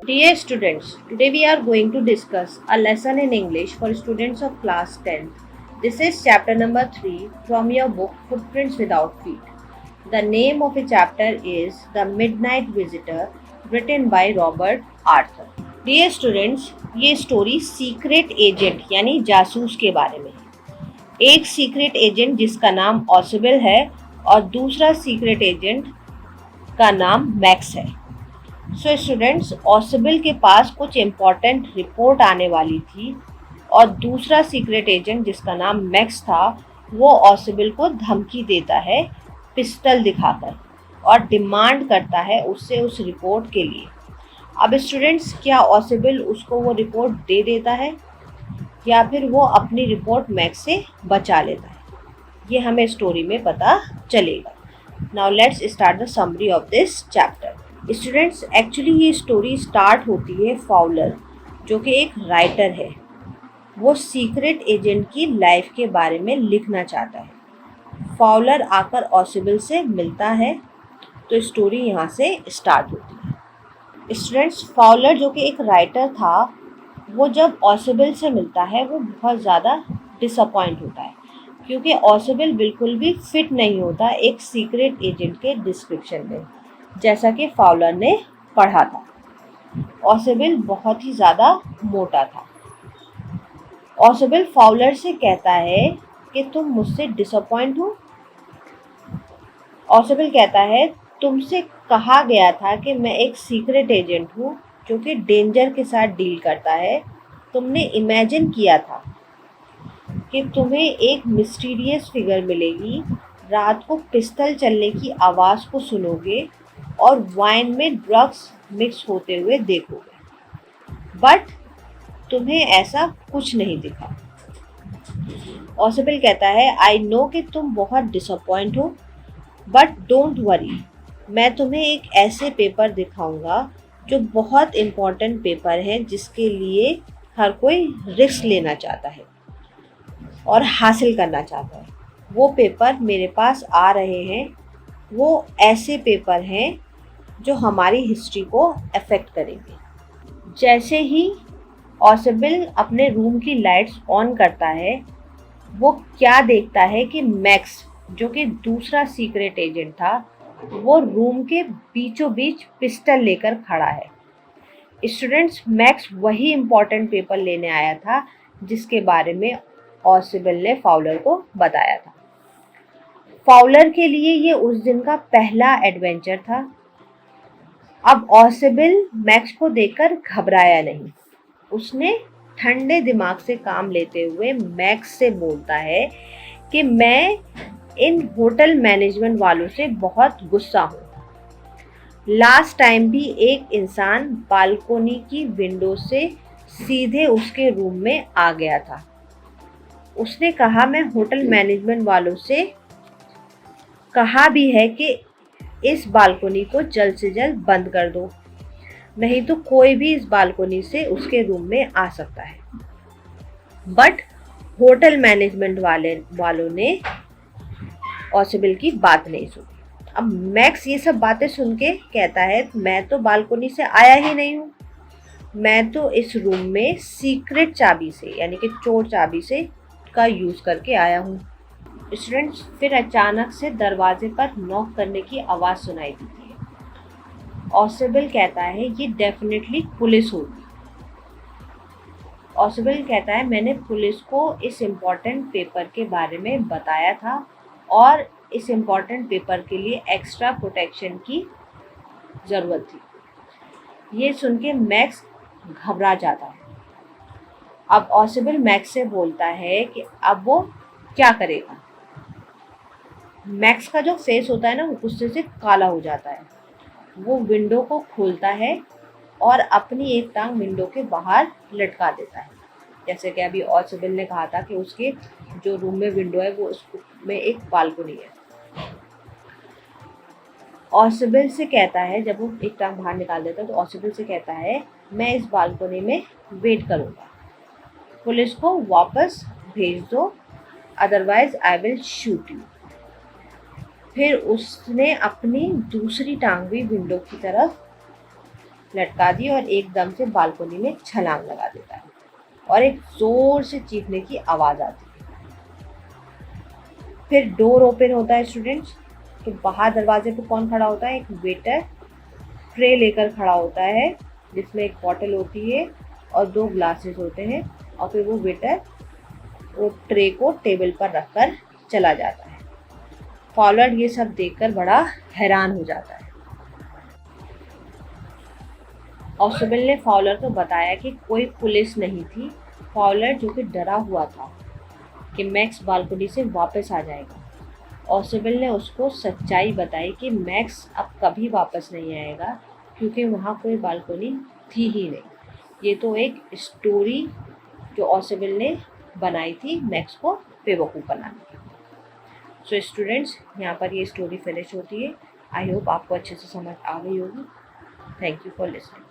Dear students, today we are going to discuss a lesson in English for students of class 10th. This is chapter number 3 from your book Footprints Without Feet. The name of the chapter is The Midnight Visitor, written by Robert Arthur. Dear students, ये story secret agent यानी जासूस के बारे में है। एक secret agent जिसका नाम ऑसिबल है और दूसरा सीक्रेट एजेंट का नाम मैक्स है। सो स्टूडेंट्स, ऑसिबल के पास कुछ इम्पोर्टेंट रिपोर्ट आने वाली थी और दूसरा सीक्रेट एजेंट जिसका नाम मैक्स था वो ऑसिबल को धमकी देता है पिस्टल दिखाकर और डिमांड करता है उससे उस रिपोर्ट के लिए। अब स्टूडेंट्स, क्या ऑसिबल उसको वो रिपोर्ट दे देता है या फिर वो अपनी रिपोर्ट मैक्स से बचा लेता है, ये हमें स्टोरी में पता चलेगा। Now let's start the summary of this chapter. Students, actually ये स्टोरी स्टार्ट होती है फाउलर जो कि एक राइटर है। वो सीक्रेट एजेंट की लाइफ के बारे में लिखना चाहता है। फाउलर आकर ऑसिबल से मिलता है तो स्टोरी यहाँ से स्टार्ट होती है। स्टूडेंट्स, फाउलर जो कि एक राइटर था वो जब ऑसिबल से मिलता है वो बहुत ज़्यादा डिसअपॉइंट होता है क्योंकि ऑसिबल बिल्कुल भी फिट नहीं होता एक सीक्रेट एजेंट के डिस्क्रिप्शन में, जैसा कि फाउलर ने पढ़ा था। ऑसिबल बहुत ही ज़्यादा मोटा था। ऑसिबल फाउलर से कहता है कि तुम मुझसे डिसअपॉइंट हो। ऑसिबल कहता है तुमसे कहा गया था कि मैं एक सीक्रेट एजेंट हूँ जो कि डेंजर के साथ डील करता है। तुमने इमेजिन किया था कि तुम्हें एक मिस्टीरियस फिगर मिलेगी, रात को पिस्टल चलने की आवाज़ को सुनोगे और वाइन में ड्रग्स मिक्स होते हुए देखोगे, बट तुम्हें ऐसा कुछ नहीं दिखा। ऑसिबल कहता है आई नो कि तुम बहुत डिसअपॉइंट हो, बट डोंट वरी, मैं तुम्हें एक ऐसे पेपर दिखाऊंगा जो बहुत इम्पोर्टेंट पेपर है जिसके लिए हर कोई रिस्क लेना चाहता है और हासिल करना चाहता है। वो पेपर मेरे पास आ रहे हैं। वो ऐसे पेपर हैं जो हमारी हिस्ट्री को अफेक्ट करेंगे। जैसे ही ऑसिबल अपने रूम की लाइट्स ऑन करता है वो क्या देखता है कि मैक्स जो कि दूसरा सीक्रेट एजेंट था वो रूम के बीचों बीच पिस्टल लेकर खड़ा है। स्टूडेंट्स, मैक्स वही इम्पोर्टेंट पेपर लेने आया था जिसके बारे में ऑसिबल ने फाउलर को बताया था। फाउलर के लिए ये उस दिन का पहला एडवेंचर था। अब ऑसिबल मैक्स को देखकर घबराया नहीं। उसने ठंडे दिमाग से काम लेते हुए मैक्स से बोलता है कि मैं इन होटल मैनेजमेंट वालों से बहुत गुस्सा हूँ। लास्ट टाइम भी एक इंसान बालकोनी की विंडो से सीधे उसके रूम में आ गया था। उसने कहा मैं होटल मैनेजमेंट वालों से कहा भी है कि इस बालकोनी को जल्द से जल्द बंद कर दो, नहीं तो कोई भी इस बालकोनी से उसके रूम में आ सकता है। बट होटल मैनेजमेंट वालों ने ऑसिबल की बात नहीं सुनी। अब मैक्स ये सब बातें सुन के कहता है मैं तो बालकोनी से आया ही नहीं हूँ, मैं तो इस रूम में सीक्रेट चाबी से यानी कि चोर चाबी से का यूज़ करके आया हूँ। स्टूडेंट्स, फिर अचानक से दरवाजे पर नॉक करने की आवाज़ सुनाई देती है। ऑसिबल कहता है ये डेफिनेटली पुलिस होगी। ऑसिबल कहता है मैंने पुलिस को इस इम्पोर्टेंट पेपर के बारे में बताया था और इस इम्पोर्टेंट पेपर के लिए एक्स्ट्रा प्रोटेक्शन की ज़रूरत थी। ये सुन के मैक्स घबरा जाता है। अब ऑसिबल मैक्स से बोलता है कि अब वो क्या करेगा। मैक्स का जो फेस होता है ना वो गुस्से से काला हो जाता है। वो विंडो को खोलता है और अपनी एक टांग विंडो के बाहर लटका देता है। जैसे कि अभी ऑसिबल ने कहा था कि उसके जो रूम में विंडो है वो उसमें एक बालकनी है। ऑसिबल से कहता है, जब वो एक टांग बाहर निकाल देता है तो ऑसिबल से कहता है मैं इस बालकनी में वेट करूँगा, पुलिस को वापस भेज दो, otherwise I will shoot you. फिर उसने अपनी दूसरी टांग भी विंडो की तरफ लटका दी और एकदम से बालकनी में छलांग लगा देता है और एक जोर से चीखने की आवाज़ आती है। फिर डोर ओपन होता है स्टूडेंट्स। तो बाहर दरवाजे पे कौन खड़ा होता है? एक वेटर ट्रे लेकर खड़ा होता है जिसमें एक बॉटल होती है और 2 ग्लासेस होते हैं, और फिर वो वेटर वो ट्रे को टेबल पर रखकर चला जाता है। फॉलोअर ये सब देखकर बड़ा हैरान हो जाता है। ऑसबेल ने फॉलोअर को बताया कि कोई पुलिस नहीं थी। फॉलोअर जो कि डरा हुआ था कि मैक्स बालकनी से वापस आ जाएगा। ऑसबेल ने उसको सच्चाई बताई कि मैक्स अब कभी वापस नहीं आएगा, क्योंकि वहाँ कोई बालकनी थी ही नहीं। ये तो एक स्टोरी जो ऑसबेल ने बनाई थी मैक्स को बेवकूफ़ बनाने की। सो स्टूडेंट्स, यहाँ पर ये स्टोरी फिनिश होती है। आई होप आपको अच्छे से समझ आ गई होगी। Thank you for listening.